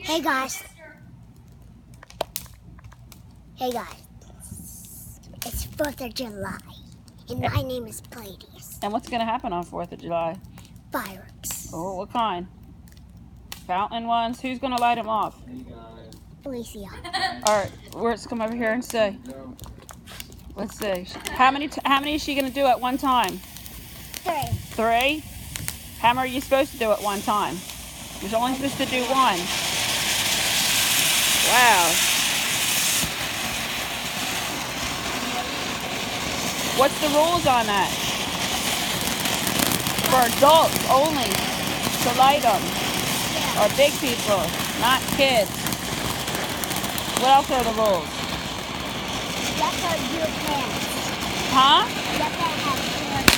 Hey guys. Hey guys. It's 4th of July. And my name is Palladius. And what's going to happen on 4th of July? Fireworks. Oh, what kind? Fountain ones? Who's going to light them off? Alicia. All right, let's come over here and see. Let's see. How many is she going to do at one time? 3. 3? How many are you supposed to do at one time? You're only supposed to do 1. Wow. What's the rules on that? For adults only to light them. Or big people, not kids. What else are the rules? You have to do pants. Huh? You have to have pants.